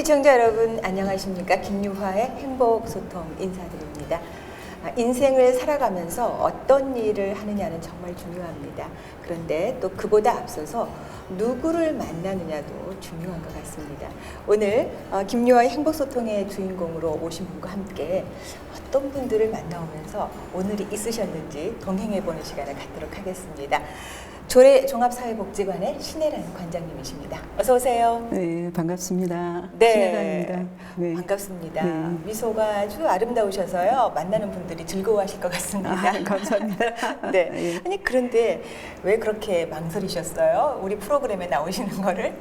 시청자 여러분 안녕하십니까? 김유화의 행복소통 인사드립니다. 인생을 살아가면서 어떤 일을 하느냐는 정말 중요합니다. 그런데 또 그보다 앞서서 누구를 만나느냐도 중요한 것 같습니다. 오늘 김유화의 행복소통의 주인공으로 오신 분과 함께 어떤 분들을 만나오면서 오늘이 있으셨는지 동행해보는 시간을 갖도록 하겠습니다. 조례 종합사회복지관의 신혜란 관장님이십니다. 어서 오세요. 네, 반갑습니다. 네, 신혜란입니다. 네. 반갑습니다. 네. 미소가 아주 아름다우셔서요. 만나는 분들이 즐거워하실 것 같습니다. 감사합니다. 네. 예. 아니 그런데 왜 그렇게 망설이셨어요? 우리 프로그램에 나오시는 거를?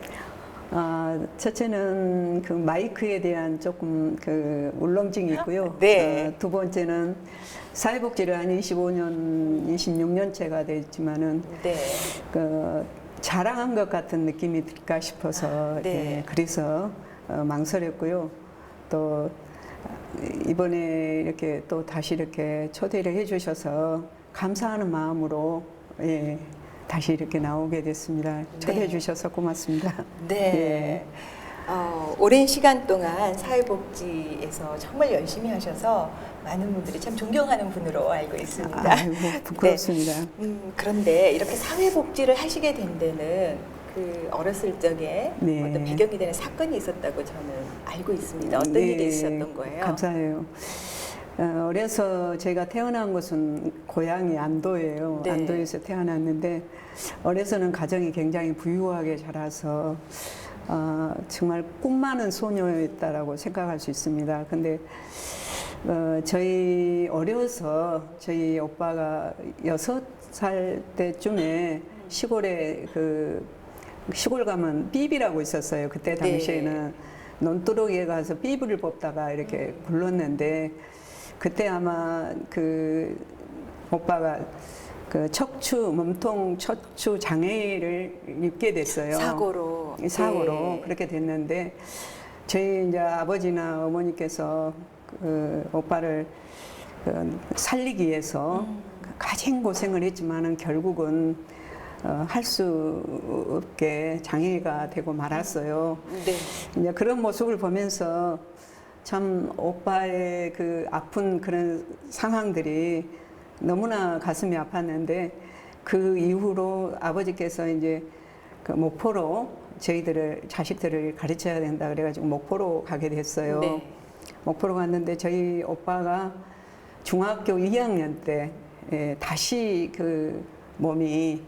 첫째는 그 마이크에 대한 조금 그 울렁증이 있고요. 네. 두 번째는 사회복지를 한 25년, 26년째가 됐지만은 네. 그 자랑한 것 같은 느낌이 들까 싶어서 네. 예, 그래서 망설였고요. 또 이번에 이렇게 또 다시 이렇게 초대를 해주셔서 감사하는 마음으로 예, 다시 이렇게 나오게 됐습니다. 초대해 주셔서 고맙습니다. 네. 오랜 시간 동안 사회복지에서 정말 열심히 하셔서 많은 분들이 참 존경하는 분으로 알고 있습니다. 아이고, 부끄럽습니다. 네. 그런데 이렇게 사회복지를 하시게 된 데는 그 어렸을 적에 네. 어떤 배경이 되는 사건이 있었다고 저는 알고 있습니다. 어떤 일이 있으셨던 거예요? 감사해요. 어려서 제가 태어난 곳은 고향이 안도예요. 네. 안도에서 태어났는데 어려서는 가정이 굉장히 부유하게 자라서 정말 꿈 많은 소녀였다라고 생각할 수 있습니다. 근데 저희 어려서 저희 오빠가 6살 때쯤에 시골에 시골 가면 삐비라고 있었어요. 그때 당시에는 네. 논두렁에 가서 삐비를 뽑다가 이렇게 굴렀는데 그때 아마 그 오빠가 그 몸통 척추 장애를 입게 됐어요. 사고로. 네. 그렇게 됐는데 저희 이제 아버지나 어머니께서 그 오빠를 살리기 위해서 가진 고생을 했지만은 결국은 할 수 없게 장애가 되고 말았어요. 네. 이제 그런 모습을 보면서 참 오빠의 그 아픈 그런 상황들이 너무나 가슴이 아팠는데 그 이후로 아버지께서 이제 그 목포로 자식들을 가르쳐야 된다 그래가지고 목포로 가게 됐어요. 네. 목포로 갔는데 저희 오빠가 중학교 2학년 때 다시 그 몸이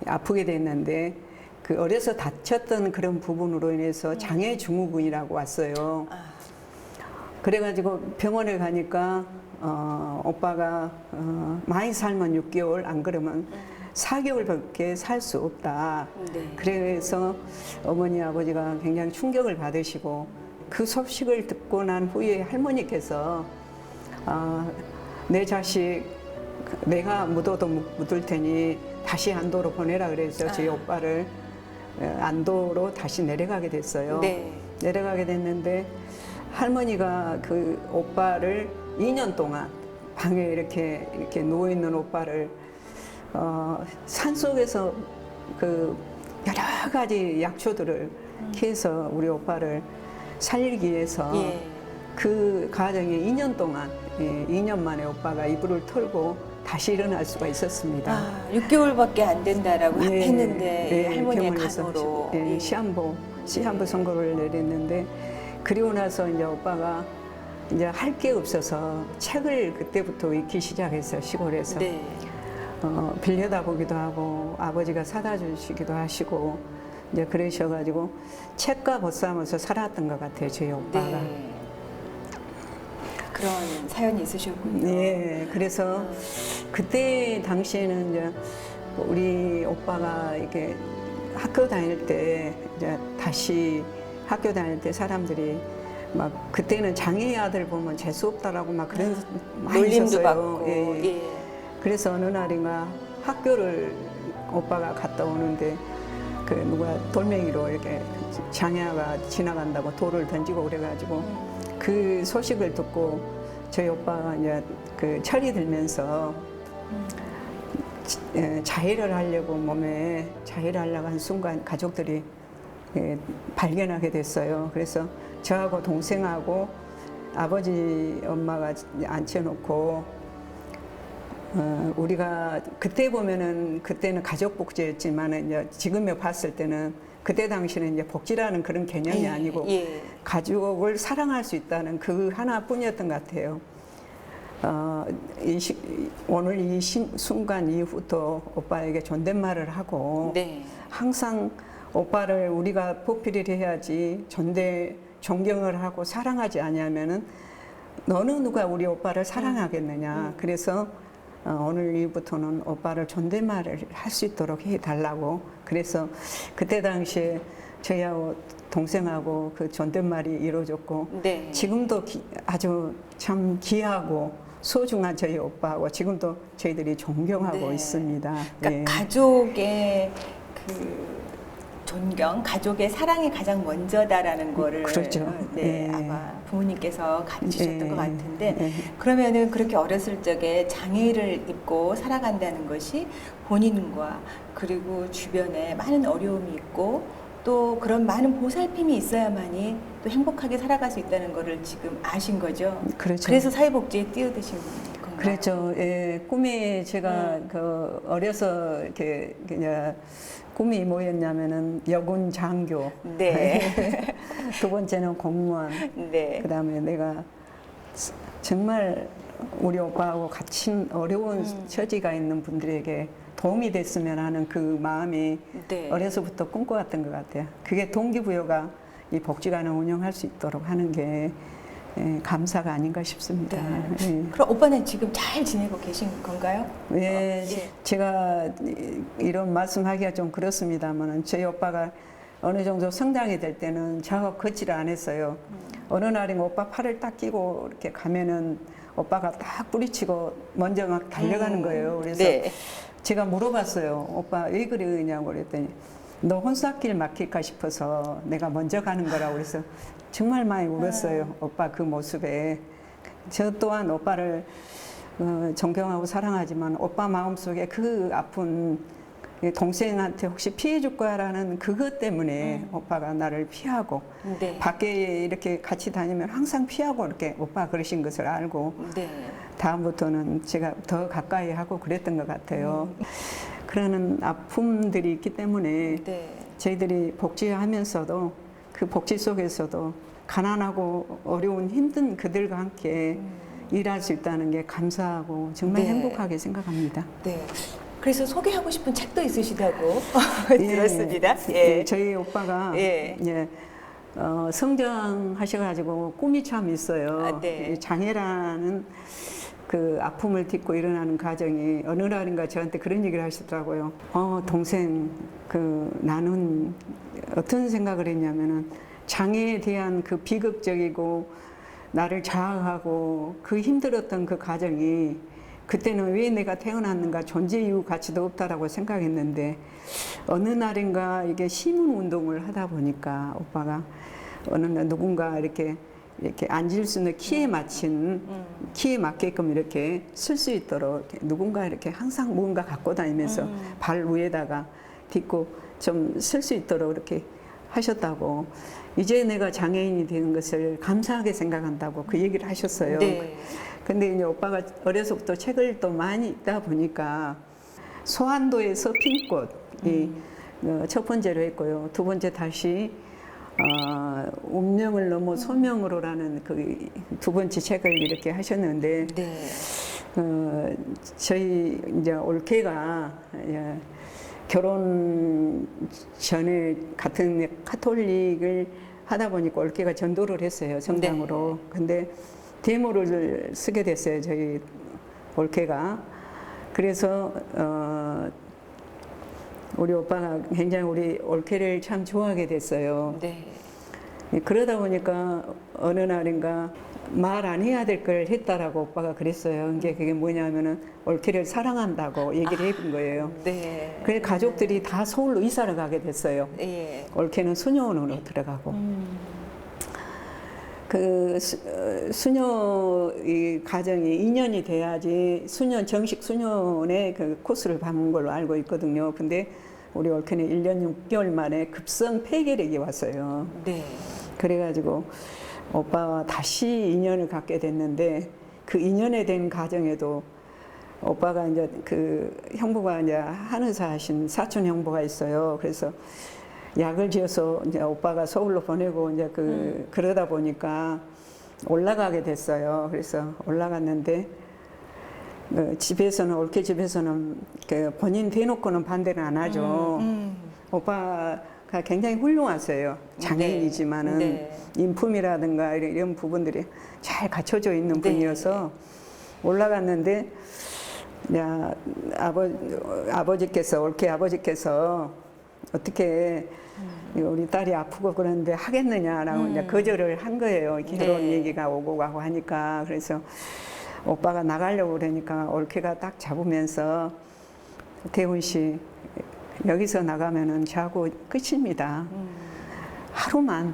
아프게 됐는데 그 어려서 다쳤던 그런 부분으로 인해서 장애 증후군이라고 왔어요. 그래가지고 병원에 가니까 오빠가 많이 살면 6개월 안 그러면 4개월밖에 살 수 없다. 네. 그래서 어머니 아버지가 굉장히 충격을 받으시고 그 소식을 듣고 난 후에 할머니께서 내 자식 내가 묻어도 묻을 테니 다시 안도로 보내라 그래서 저희 오빠를 안도로 다시 내려가게 됐어요. 네. 내려가게 됐는데 할머니가 그 오빠를 2년 동안 방에 이렇게 누워 있는 오빠를 산속에서 그 여러 가지 약초들을 캐서 우리 오빠를 살리기 위해서 예. 그 과정에 2년 동안 2년 만에 오빠가 이불을 털고 다시 일어날 수가 있었습니다. 6개월밖에 안 된다라고 예, 했는데 예, 할머니의 병원에서 간호로 예, 시한부 선고를 내렸는데 그리고 나서 이제 오빠가 이제 할 게 없어서 책을 그때부터 읽기 시작했어요. 시골에서 네. 빌려다 보기도 하고 아버지가 사다 주시기도 하시고 이제 그러셔가지고 책과 벗삼아서 살았던 것 같아요. 저희 오빠가. 네. 그런 사연이 있으셨군요. 네, 그래서 그때 당시에는 이제 우리 오빠가 이렇게 학교 다닐 때 이제 다시 학교 다닐 때 사람들이 막 그때는 장애 아들 보면 재수 없다라고 막 그런 많이 놀림도 있었어요. 받고. 예. 예. 그래서 어느 날인가 학교를 오빠가 갔다 오는데 그 누가 돌멩이로 이렇게 장애아가 지나간다고 돌을 던지고 그래가지고 그 소식을 듣고 저희 오빠가 이제 그 철이 들면서 자해를 하려고 몸에 자해를 하려고 한 순간 가족들이 발견하게 됐어요. 그래서 저하고 동생하고 아버지 엄마가 앉혀놓고 우리가 그때 보면은 그때는 가족 복지였지만은 이제 지금에 봤을 때는 그때 당시는 이제 복지라는 그런 개념이 아니고 가족을 사랑할 수 있다는 그 하나뿐이었던 것 같아요. 오늘 이 순간 이후부터 오빠에게 존댓말을 하고 네. 항상 오빠를 우리가 보필을 해야지 존경을 하고 사랑하지 않으면은 너는 누가 우리 오빠를 사랑하겠느냐. 그래서 오늘 이후부터는 오빠를 존댓말을 할 수 있도록 해달라고. 그래서 그때 당시에 저희하고 동생하고 그 존댓말이 이루어졌고 네. 지금도 아주 참 귀하고 소중한 저희 오빠하고 지금도 저희들이 존경하고 네. 있습니다. 그러니까 예. 가족의 그 존경, 가족의 사랑이 가장 먼저다라는 거를 그렇죠. 네, 예. 아마 부모님께서 가르치셨던 예. 것 같은데 예. 그러면은 그렇게 어렸을 적에 장애를 입고 살아간다는 것이 본인과 그리고 주변에 많은 어려움이 있고 또 그런 많은 보살핌이 있어야만이 또 행복하게 살아갈 수 있다는 거를 지금 아신 거죠. 그렇죠. 그래서 사회복지에 뛰어드신 건가요? 그렇죠. 예, 꿈이 제가 그 어려서 이렇게 그냥 꿈이 뭐였냐면은 여군 장교. 네. 두 번째는 공무원. 네. 그다음에 내가 정말 우리 오빠하고 같이 어려운 처지가 있는 분들에게 도움이 됐으면 하는 그 마음이 네. 어려서부터 꿈꿔왔던 것 같아요. 그게 동기부여가 이 복지관을 운영할 수 있도록 하는 게 감사가 아닌가 싶습니다. 네. 예. 그럼 오빠는 지금 잘 지내고 계신 건가요? 예, 제가 이런 말씀하기가 좀 그렇습니다만 저희 오빠가 어느 정도 성장이 될 때는 작업 거치를 안 했어요. 어느 날인 오빠 팔을 딱 끼고 이렇게 가면은 오빠가 딱 뿌리치고 먼저 막 달려가는 거예요. 그래서 네. 제가 물어봤어요. 오빠 왜 그러냐고 그랬더니 너 혼수길 막힐까 싶어서 내가 먼저 가는 거라고 그래서 정말 많이 울었어요. 오빠 그 모습에. 저 또한 오빠를 존경하고 사랑하지만 오빠 마음속에 그 아픈 동생한테 혹시 피해 줄 거야라는 그것 때문에 오빠가 나를 피하고 네. 밖에 이렇게 같이 다니면 항상 피하고 이렇게 오빠 그러신 것을 알고 네. 다음부터는 제가 더 가까이 하고 그랬던 것 같아요. 그러는 아픔들이 있기 때문에 네. 저희들이 복지하면서도 그 복지 속에서도 가난하고 어려운 힘든 그들과 함께 일할 수 있다는 게 감사하고 정말 네. 행복하게 생각합니다. 네. 그래서 소개하고 싶은 책도 있으시다고 들었습니다. 예. 저희 오빠가 예. 성장하셔가지고 꿈이 참 있어요. 아, 네. 이 장애라는 그 아픔을 딛고 일어나는 과정이 어느 날인가 저한테 그런 얘기를 하시더라고요. 동생, 나는 어떤 생각을 했냐면은 장애에 대한 그 비극적이고 나를 자아하고 그 힘들었던 그 과정이 그때는 왜 내가 태어났는가 존재 이유 가치도 없다라고 생각했는데 어느 날인가 이게 시민 운동을 하다 보니까 오빠가 어느 날 누군가 이렇게 앉을 수 있는 키에 맞게끔 이렇게 쓸 수 있도록 누군가 이렇게 항상 뭔가 갖고 다니면서 발 위에다가 딛고 좀 쓸 수 있도록 이렇게 하셨다고 이제 내가 장애인이 되는 것을 감사하게 생각한다고 그 얘기를 하셨어요. 네. 근데 이제 오빠가 어려서부터 책을 또 많이 읽다 보니까 소환도에서 핀꽃이 첫 번째로 했고요. 두 번째 다시 운명을 넘어 소명으로라는 그 두 번째 책을 이렇게 하셨는데 네. 저희 이제 올케가 결혼 전에 같은 카톨릭을 하다 보니까 올케가 전도를 했어요. 정당으로. 근데 데모를 쓰게 됐어요. 저희 올케가. 그래서 우리 오빠가 굉장히 우리 올케를 참 좋아하게 됐어요. 네. 그러다 보니까 어느 날인가 말 안 해야 될 걸 했다라고 오빠가 그랬어요. 그게 뭐냐면은 올케를 사랑한다고 얘기를 해본 거예요. 네. 그래 가족들이 다 서울로 이사를 가게 됐어요. 예. 올케는 수녀원으로 들어가고. 그 수녀 이 과정이 2년이 돼야지 정식 수녀원의 그 코스를 밟은 걸로 알고 있거든요. 근데 우리 올케는 1년 6개월 만에 급성 폐결핵이 왔어요. 네. 그래가지고 오빠와 다시 인연을 갖게 됐는데 그 인연에 된 과정에도 오빠가 이제 그 형부가 이제 한의사 하신 사촌 형부가 있어요. 그래서 약을 지어서 이제 오빠가 서울로 보내고 이제 그러다 보니까 올라가게 됐어요. 그래서 올라갔는데 집에서는 올케 집에서는 그 본인 대놓고는 반대를 안 하죠. 오빠가 굉장히 훌륭하세요. 장애인이지만은 네. 인품이라든가 이런 부분들이 잘 갖춰져 있는 네. 분이어서 올라갔는데 야 아버지께서 올케 아버지께서 어떻게 우리 딸이 아프고 그러는데 하겠느냐라고 이제 거절을 한 거예요. 결혼 네. 얘기가 오고 가고 하니까. 그래서 오빠가 나가려고 그러니까 올케가 딱 잡으면서 대훈 씨 여기서 나가면은 저하고 끝입니다. 하루만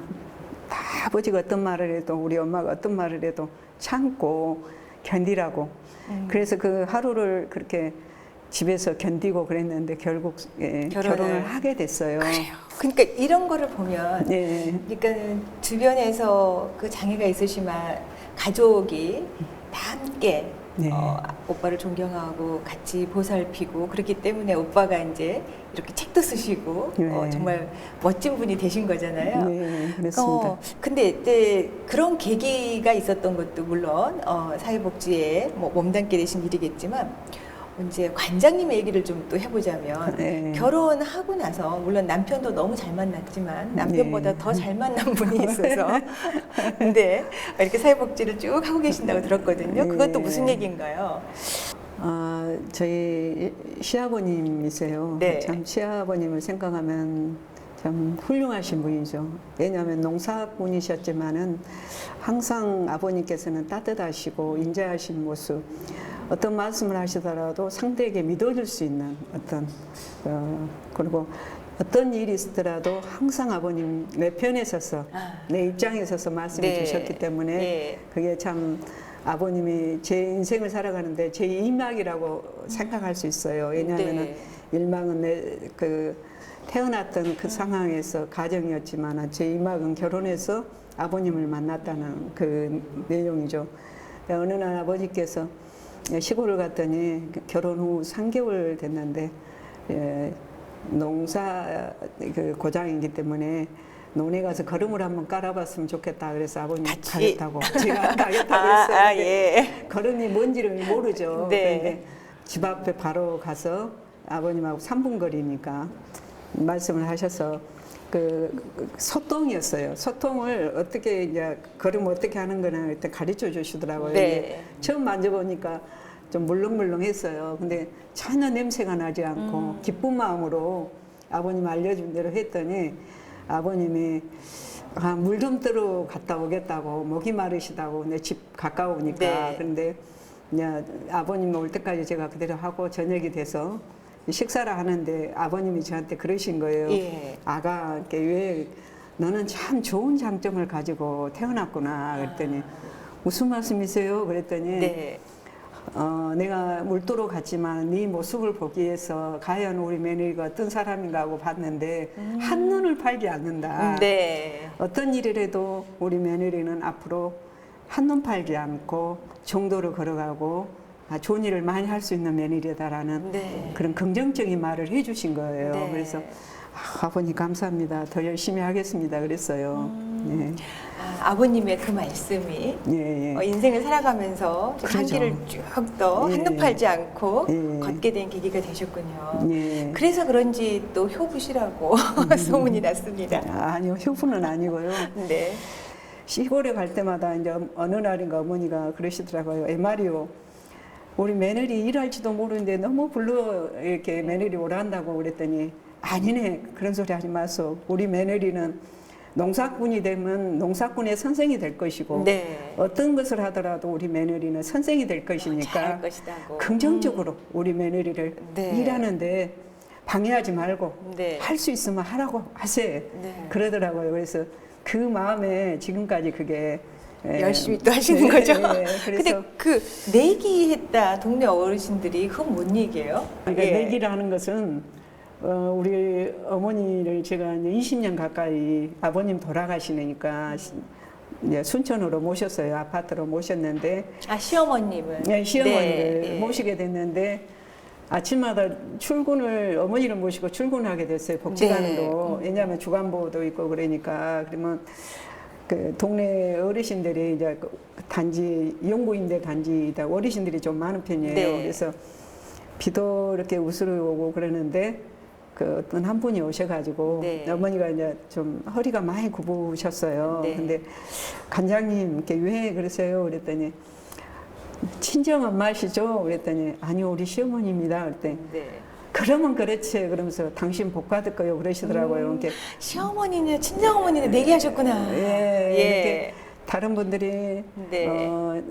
다 아버지가 어떤 말을 해도 우리 엄마가 어떤 말을 해도 참고 견디라고. 그래서 그 하루를 그렇게 집에서 견디고 그랬는데 결국 결혼을 하게 됐어요. 그래요. 그러니까 이런 거를 보면 네. 그러니까 주변에서 그 장애가 있으시만 가족이 다 함께 네. 오빠를 존경하고 같이 보살피고 그렇기 때문에 오빠가 이제 이렇게 책도 쓰시고 네. 정말 멋진 분이 되신 거잖아요. 네, 그렇습니다. 근데 이제 그런 계기가 있었던 것도 물론 사회복지에 뭐 몸담게 되신 일이겠지만 이제 관장님의 얘기를 좀 또 해보자면 네. 결혼하고 나서 물론 남편도 너무 잘 만났지만 남편보다 네. 더 잘 만난 분이 있어서 근데 이렇게 사회복지를 쭉 하고 계신다고 들었거든요. 그것도 네. 무슨 얘기인가요? 저희 시아버님이세요. 네. 참 시아버님을 생각하면 참 훌륭하신 분이죠. 왜냐하면 농사꾼이셨지만은 항상 아버님께서는 따뜻하시고 인자하신 모습, 어떤 말씀을 하시더라도 상대에게 믿어줄 수 있는 어떤 그리고 어떤 일이 있더라도 항상 아버님 내 편에 서서 내 입장에 서서 말씀해 네. 주셨기 때문에 네. 그게 참 아버님이 제 인생을 살아가는데 제 일막이라고 생각할 수 있어요. 왜냐하면은 네. 일막은 태어났던 그 상황에서 가정이었지만 제 일막은 결혼해서 아버님을 만났다는 그 내용이죠. 어느 날 아버지께서 시골을 갔더니 결혼 후 3개월 됐는데 농사 그 고장이기 때문에 논에 가서 걸음을 한번 깔아봤으면 좋겠다. 그래서 아버님 같이? 가겠다고 제가 가겠다고 했어요. 예. 걸음이 뭔지를 모르죠. 네. 그런데 집 앞에 바로 가서 아버님하고 3분 거리니까 말씀을 하셔서 그 소통이었어요. 소통을 어떻게 이제 걸음 어떻게 하는 거나 일단 가르쳐 주시더라고요. 네. 처음 만져보니까 좀 물렁물렁했어요. 근데 전혀 냄새가 나지 않고 기쁜 마음으로 아버님 알려준 대로 했더니 아버님이 물 좀 뜨러 갔다 오겠다고 목이 마르시다고 내 집 가까우니까 네. 그런데 이제 아버님 올 때까지 제가 그대로 하고 저녁이 돼서 식사를 하는데 아버님이 저한테 그러신 거예요. 예. 아가 왜 너는 참 좋은 장점을 가지고 태어났구나 그랬더니 무슨 말씀이세요? 그랬더니 네. 내가 물도로 갔지만 네 모습을 보기 위해서 과연 우리 며느리가 어떤 사람인가 하고 봤는데 한눈을 팔지 않는다. 네. 어떤 일을 해도 우리 며느리는 앞으로 한눈 팔지 않고 정도로 걸어가고 좋은 일을 많이 할 수 있는 며느리다라는 네. 그런 긍정적인 말을 해주신 거예요. 네. 그래서 아버님 감사합니다. 더 열심히 하겠습니다. 그랬어요. 아버님의 그 말씀이 예, 예. 인생을 살아가면서 그러죠. 한 길을 쭉 더 예. 한눈 팔지 않고 예. 걷게 된 계기가 되셨군요. 예. 그래서 그런지 또 효부시라고 소문이 났습니다. 아니요, 효부는 아니고요. 네. 시골에 갈 때마다 이제 어느 날인가 어머니가 그러시더라고요. 에마리오, 우리 며느리 일할지도 모르는데 너무 불러 이렇게 며느리 오란다고 그랬더니 아니네, 그런 소리 하지 마소. 우리 며느리는 농사꾼이 되면 농사꾼의 선생이 될 것이고 네. 어떤 것을 하더라도 우리 며느리는 선생이 될 것이니까 잘할 것이다고. 긍정적으로 우리 며느리를 네. 일하는데 방해하지 말고 네. 할 수 있으면 하라고 하세요. 네. 그러더라고요. 그래서 그 마음에 지금까지 그게 열심히 또 하시는 네, 거죠. 네, 근데 그래서 그 내기했다 동네 어르신들이 그건 뭔 얘기예요? 그러니까 예. 내기를 하는 것은 우리 어머니를 제가 이제 20년 가까이 아버님 돌아가시니까 이제 순천으로 모셨어요. 아파트로 모셨는데 시어머님을. 네, 시어머니를 네, 예. 모시게 됐는데 아침마다 출근을 어머니를 모시고 출근하게 됐어요. 복지관으로. 네. 왜냐하면 주간보도 있고 그러니까 그러면 그 동네 어르신들이 이제 그 단지 영구인대 단지다 어르신들이 좀 많은 편이에요. 네. 그래서 비도 이렇게 우스르 오고 그러는데 그 어떤 한 분이 오셔가지고 네. 어머니가 이제 좀 허리가 많이 굽으셨어요. 네. 근데 관장님 이렇게 왜 그러세요? 그랬더니 친정 엄마시죠? 그랬더니 아니요 우리 시어머니입니다. 그랬더니 네. 그러면 그렇지 그러면서 당신 복 받을 거요 그러시더라고요. 이렇게 시어머니네, 친정어머니네 내기하셨구나. 예, 예. 이렇게 다른 분들이 네.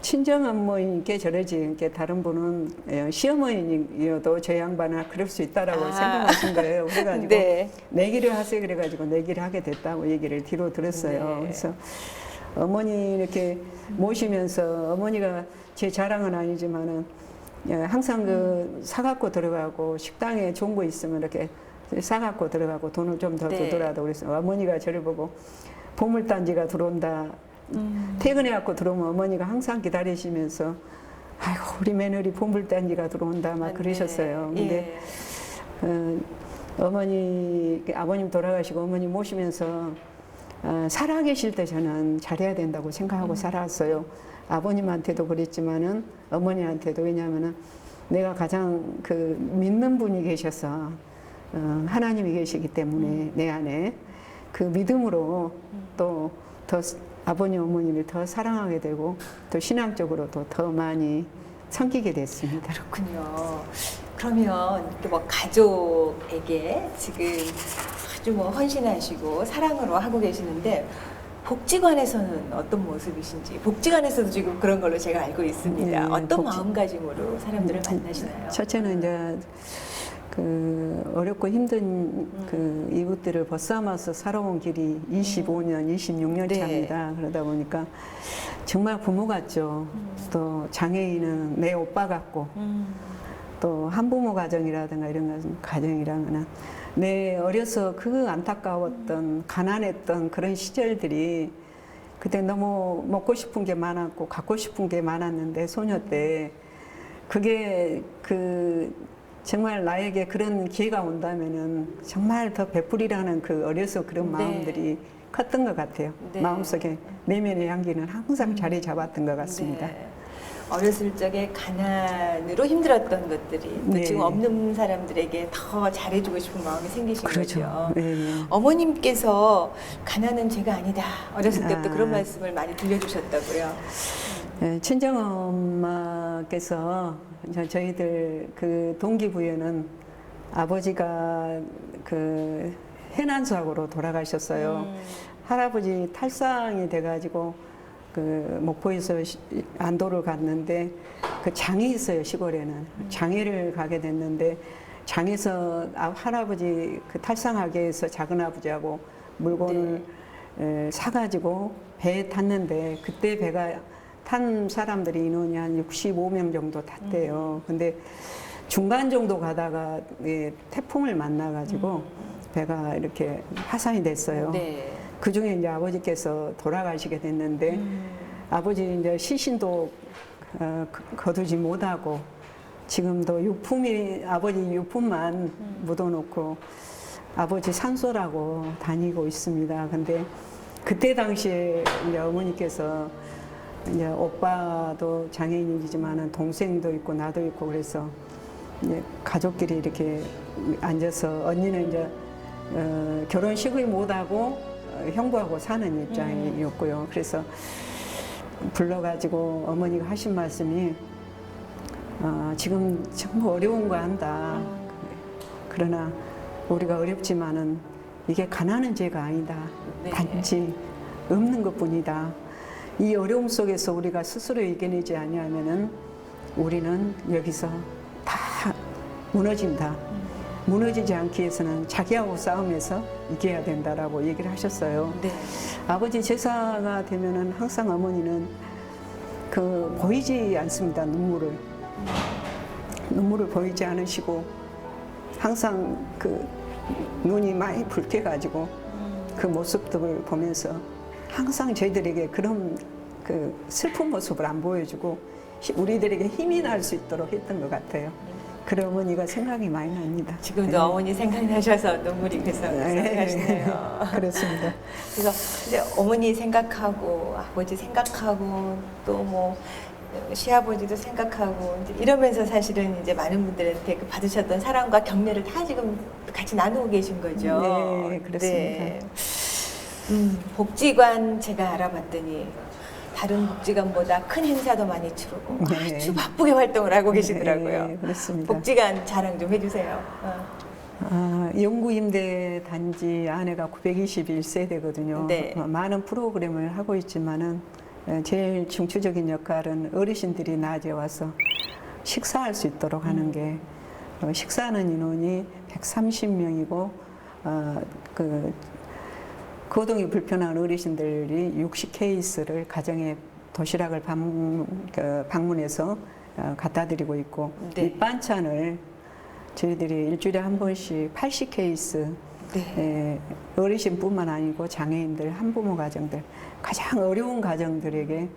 친정 어머니께 저러지 이렇게 다른 분은 시어머니여도 저 양반은 그럴 수 있다라고 생각하신 거예요. 그래가지고 네. 내기를 하세요 그래가지고 내기를 하게 됐다고 얘기를 뒤로 들었어요. 네. 그래서 어머니 이렇게 모시면서 어머니가 제 자랑은 아니지만은 항상 그 사갖고 들어가고 식당에 좋은 거 있으면 이렇게 사갖고 들어가고 돈을 좀 더 네. 주더라도 그래서 어머니가 저를 보고 보물단지가 들어온다. 퇴근해갖고 들어오면 어머니가 항상 기다리시면서 아이고 우리 며느리 보물단지가 들어온다 막 그러셨어요. 네. 근데 예. 어머니 아버님 돌아가시고 어머니 모시면서 살아계실 때 저는 잘해야 된다고 생각하고 살아왔어요. 아버님한테도 그랬지만은 어머니한테도 왜냐하면은 내가 가장 그 믿는 분이 계셔서 하나님이 계시기 때문에 내 안에 그 믿음으로 또 더 아버님 어머니를 더 사랑하게 되고 또 신앙적으로도 더 많이 섬기게 됐습니다. 그렇군요. 그러면 이렇게 뭐 가족에게 지금 아주 뭐 헌신하시고 사랑으로 하고 계시는데 복지관에서는 어떤 모습이신지 복지관에서도 지금 그런 걸로 제가 알고 있습니다. 네, 어떤 복지- 마음가짐으로 사람들을 만나시나요? 첫째는 이제 그 어렵고 힘든 그 이웃들을 벗삼아서 살아온 길이 25년, 26년 네. 차입니다. 그러다 보니까 정말 부모 같죠. 또 장애인은 내 오빠 같고 또 한부모 가정이라든가 이런 가정이라거나 내 어려서 그 안타까웠던 가난했던 그런 시절들이 그때 너무 먹고 싶은 게 많았고 갖고 싶은 게 많았는데 소녀 때 그게 그 정말 나에게 그런 기회가 온다면은 정말 더 베풀이라는 그 어려서 그런 네. 마음들이 컸던 것 같아요. 네. 마음속에 내면의 향기는 항상 자리 잡았던 것 같습니다. 네. 어렸을 적에 가난으로 힘들었던 것들이 또 네. 지금 없는 사람들에게 더 잘해주고 싶은 마음이 생기신 그렇죠. 거죠. 네, 네. 어머님께서 가난은 죄가 아니다. 어렸을 때부터 아. 그런 말씀을 많이 들려주셨다고요. 네, 친정엄마께서 저희들 그 동기부여는 아버지가 그 해난수학으로 돌아가셨어요. 할아버지 탈상이 돼가지고 그 목포에서 안도를 갔는데 그 장이 있어요 시골에는 장애를 가게 됐는데 장에서 할아버지 그 탈상하게 해서 작은 아버지하고 물건을 사가지고 배에 탔는데 그때 배가 탄 사람들이 인원이 한 65명 정도 탔대요. 근데 중간 정도 가다가 태풍을 만나가지고 배가 이렇게 파산이 됐어요. 네. 그 중에 이제 아버지께서 돌아가시게 됐는데 아버지 이제 시신도 거두지 못하고 지금도 유품이 아버지 유품만 묻어놓고 아버지 산소라고 다니고 있습니다. 근데 그때 당시에 이제 어머니께서 이제 오빠도 장애인이지만은 동생도 있고 나도 있고 그래서 이제 가족끼리 이렇게 앉아서 언니는 이제 결혼식을 못하고 형부하고 사는 입장이었고요. 그래서 불러가지고 어머니가 하신 말씀이 지금 정말 어려운 거 안다. 그러나 우리가 어렵지만은 이게 가난한 죄가 아니다. 네. 단지 없는 것뿐이다. 이 어려움 속에서 우리가 스스로 이겨내지 아니하면은 우리는 여기서 다 무너진다. 무너지지 않기 위해서는 자기하고 싸움에서 이겨야 된다라고 얘기를 하셨어요. 네. 아버지 제사가 되면은 항상 어머니는 그 보이지 않습니다. 눈물을 보이지 않으시고 항상 그 눈이 많이 붉게가지고 그 모습들을 보면서 항상 저희들에게 그런 그 슬픈 모습을 안 보여주고 우리들에게 힘이 날 수 있도록 했던 것 같아요. 그런 어머니가 생각이 많이 납니다. 지금도 네. 어머니 생각나셔서 눈물이 그래서 그렇습니다. 그래서 이제 어머니 생각하고 아버지 생각하고 또 뭐 시아버지도 생각하고 이제 이러면서 사실은 이제 많은 분들한테 그 받으셨던 사랑과 격려를 다 지금 같이 나누고 계신 거죠. 네, 그렇습니다. 네. 복지관 제가 알아봤더니 다른 복지관보다 큰 행사도 많이 치르고 네. 아주 바쁘게 활동을 하고 계시더라고요. 네, 그렇습니다. 복지관 자랑 좀 해주세요. 영구임대 단지 아내가 921세대거든요. 네. 많은 프로그램을 하고 있지만은 제일 중추적인 역할은 어르신들이 낮에 와서 식사할 수 있도록 하는 게 식사하는 인원이 130명이고 그 거동이 불편한 어르신들이 60케이스를 가정에 도시락을 방문해서 갖다 드리고 있고 네. 밑반찬을 저희들이 일주일에 한 번씩 80케이스 네. 어르신뿐만 아니고 장애인들, 한부모 가정들, 가장 어려운 가정들에게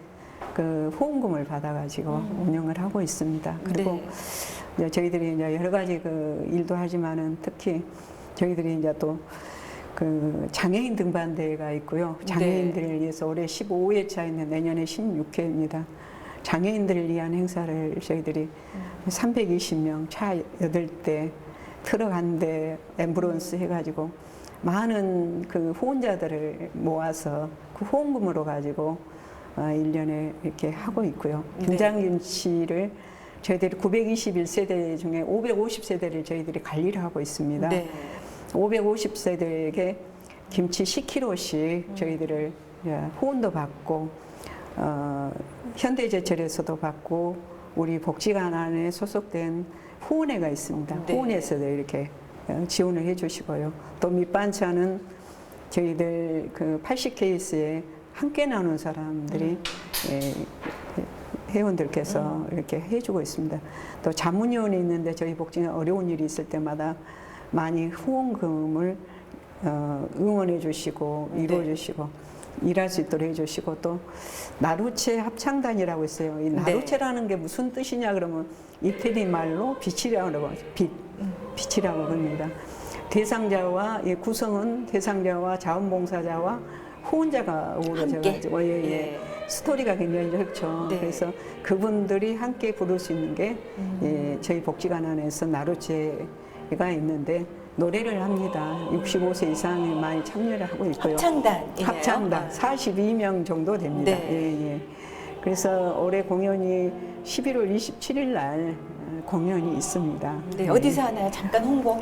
그 후원금을 받아가지고 운영을 하고 있습니다. 그리고 네. 이제 저희들이 이제 여러 가지 그 일도 하지만은 특히 저희들이 이제 또 그 장애인 등반대회가 있고요. 장애인들을 위해서 올해 15회차 있는 내년에 16회입니다. 장애인들을 위한 행사를 저희들이 320명, 차 8대, 트럭 1대, 앰뷸런스 해가지고 많은 그 후원자들을 모아서 그 후원금으로 가지고 1년에 이렇게 하고 있고요. 김장김치를 저희들이 921세대 중에 550세대를 저희들이 관리를 하고 있습니다. 네. 550세대에게 김치 10kg씩 저희들을 후원도 받고 현대제철에서도 받고 우리 복지관 안에 소속된 후원회가 있습니다. 네. 후원에서도 이렇게 지원을 해주시고요. 또 밑반찬은 저희들 그 80케이스에 함께 나누는 사람들이 회원들께서 이렇게 해주고 있습니다. 또 자문위원회 있는데 저희 복지관 어려운 일이 있을 때마다 많이 후원금을 응원해 주시고 이루어 주시고 일할 수 있도록 해주시고 또 나루체 합창단이라고 있어요. 이 나루체라는 게 무슨 뜻이냐 그러면 이태리 말로 빛이라고 그러고 빛이라고 합니다. 대상자와 구성은 대상자와 자원봉사자와 후원자가 어우러져 가지고 스토리가 굉장히 좋죠. 네. 그래서 그분들이 함께 부를 수 있는 게 저희 복지관 안에서 나루체가 있는데 노래를 합니다. 65세 이상이 많이 참여를 하고 있고요. 합창단 42명 정도 됩니다. 네. 그래서 올해 공연이 11월 27일 날 공연이 있습니다. 네. 어디서 하나요? 잠깐 홍보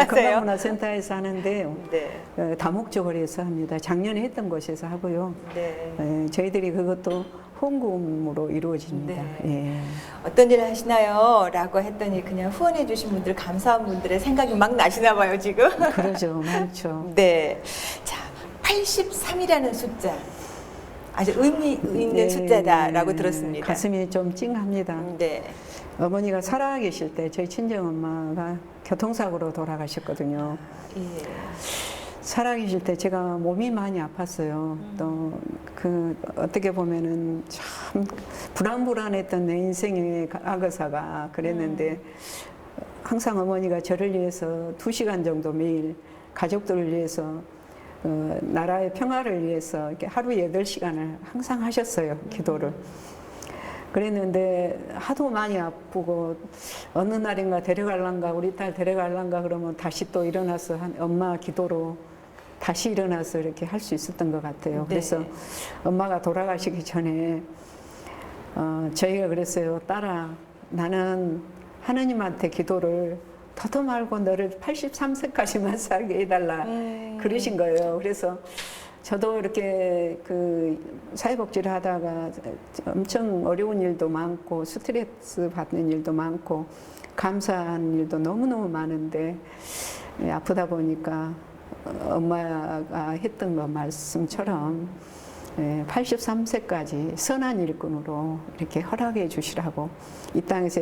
건강문화센터에서 하는데요. 네. 다목적으로 해서 합니다. 작년에 했던 곳에서 하고요. 네. 저희들이 그것도 후원금으로 이루어집니다. 네. 어떤 일을 하시나요? 라고 했더니 그냥 후원해 주신 분들, 감사한 분들의 생각이 막 나시나 봐요, 지금. 그러죠. 많죠. 네. 자, 83이라는 숫자. 아주 의미 있는 숫자다라고 들었습니다. 가슴이 좀 찡합니다. 네. 어머니가 살아계실 때 저희 친정엄마가 교통사고로 돌아가셨거든요. 예. 살아계실 때 제가 몸이 많이 아팠어요. 또 그 어떻게 보면은 참 불안불안했던 내 인생의 과거사가 그랬는데 항상 어머니가 저를 위해서 2시간 정도 매일 가족들을 위해서 나라의 평화를 위해서 이렇게 하루에 8시간을 항상 하셨어요. 기도를. 그랬는데 하도 많이 아프고 어느 날인가 데려갈란가 우리 딸 데려갈란가 그러면 다시 또 일어나서 엄마 기도로 다시 일어나서 이렇게 할 수 있었던 것 같아요. 네. 그래서 엄마가 돌아가시기 전에 저희가 그랬어요. 딸아, 나는 하느님한테 기도를 더도 말고 너를 83세까지만 살게 해달라 그러신 거예요. 그래서 저도 이렇게 그 사회복지를 하다가 엄청 어려운 일도 많고 스트레스 받는 일도 많고 감사한 일도 너무너무 많은데 아프다 보니까 엄마가 했던 거 말씀처럼 83세까지 선한 일꾼으로 이렇게 허락해 주시라고 이 땅에서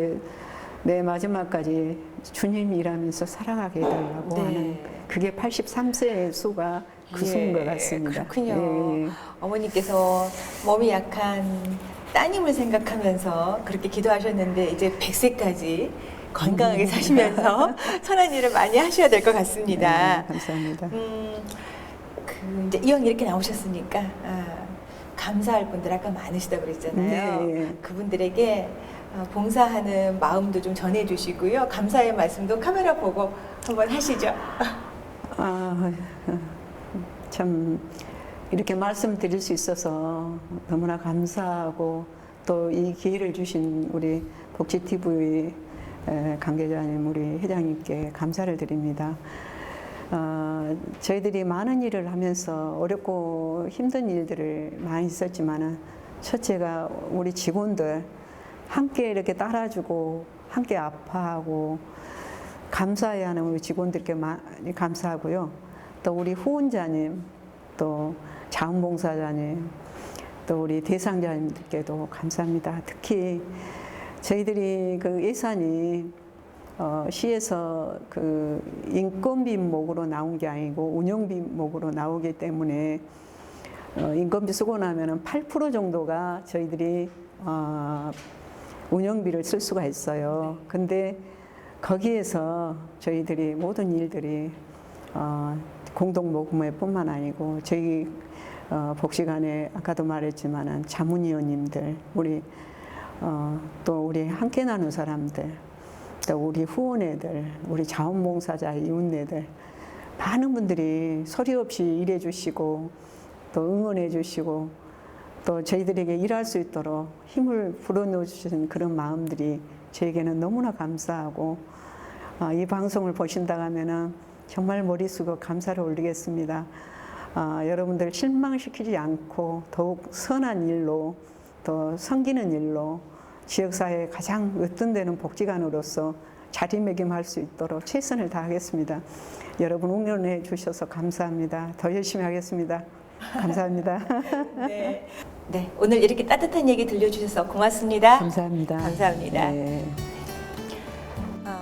내 마지막까지 주님 일하면서 살아가게 해달라고 네. 하는 그게 83세의 수가 그 수인 것 같습니다. 그렇군요. 예, 예. 어머니께서 몸이 약한 따님을 생각하면서 그렇게 기도하셨는데 이제 100세까지 건강하게 사시면서 선한 일을 많이 하셔야 될 것 같습니다. 네, 감사합니다. 이제 이왕 이렇게 나오셨으니까 감사할 분들 아까 많으시다고 그랬잖아요. 네. 그분들에게 봉사하는 마음도 좀 전해주시고요. 감사의 말씀도 카메라 보고 한번 하시죠. 참 이렇게 말씀드릴 수 있어서 너무나 감사하고 또 이 기회를 주신 우리 복지TV 관계자님, 우리 회장님께 감사를 드립니다. 저희들이 많은 일을 하면서 어렵고 힘든 일들을 많이 있었지만은 첫째가 우리 직원들 함께 이렇게 따라주고 함께 아파하고 감사해야 하는 우리 직원들께 많이 감사하고요. 또 우리 후원자님, 또 자원봉사자님, 또 우리 대상자님들께도 감사합니다. 특히 저희들이 그 예산이 시에서 그 인건비 목으로 나온 게 아니고 운영비 목으로 나오기 때문에 인건비 쓰고 나면은 8% 정도가 저희들이 운영비를 쓸 수가 있어요. 근데 거기에서 저희들이 모든 일들이 공동 모금회뿐만 아니고 저희 복지관에 아까도 말했지만은 자문위원님들, 우리 또 우리 함께 나눈 사람들, 또 우리 후원회들, 우리 자원봉사자 이웃네들 많은 분들이 소리 없이 일해 주시고 또 응원해 주시고 또 저희들에게 일할 수 있도록 힘을 불어넣어 주시는 그런 마음들이 저에게는 너무나 감사하고 이 방송을 보신다고 하면은 정말 머리 숙여 감사를 올리겠습니다. 여러분들 실망시키지 않고 더욱 선한 일로 또 섬기는 일로 지역사회에 가장 으뜸되는 복지관으로서 자리매김할 수 있도록 최선을 다하겠습니다. 여러분 응원해 주셔서 감사합니다. 더 열심히 하겠습니다. 감사합니다. 네. 네, 오늘 이렇게 따뜻한 얘기 들려주셔서 고맙습니다. 감사합니다. 감사합니다. 네.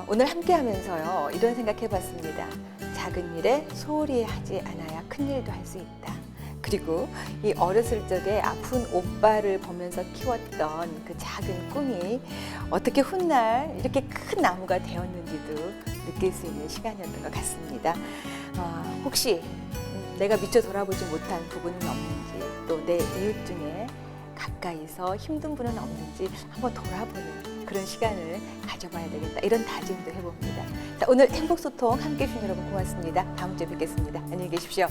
오늘 함께하면서요 이런 생각해봤습니다. 작은 일에 소홀히 하지 않아야 큰 일도 할 수 있다. 그리고 이 어렸을 적에 아픈 오빠를 보면서 키웠던 그 작은 꿈이 어떻게 훗날 이렇게 큰 나무가 되었는지도 느낄 수 있는 시간이었던 것 같습니다. 혹시 내가 미처 돌아보지 못한 부분은 없는지, 또 내 이웃 중에 가까이서 힘든 분은 없는지 한번 돌아보는 그런 시간을 가져봐야 되겠다, 이런 다짐도 해봅니다. 자, 오늘 행복소통 함께해 주신 여러분 고맙습니다. 다음 주에 뵙겠습니다. 안녕히 계십시오.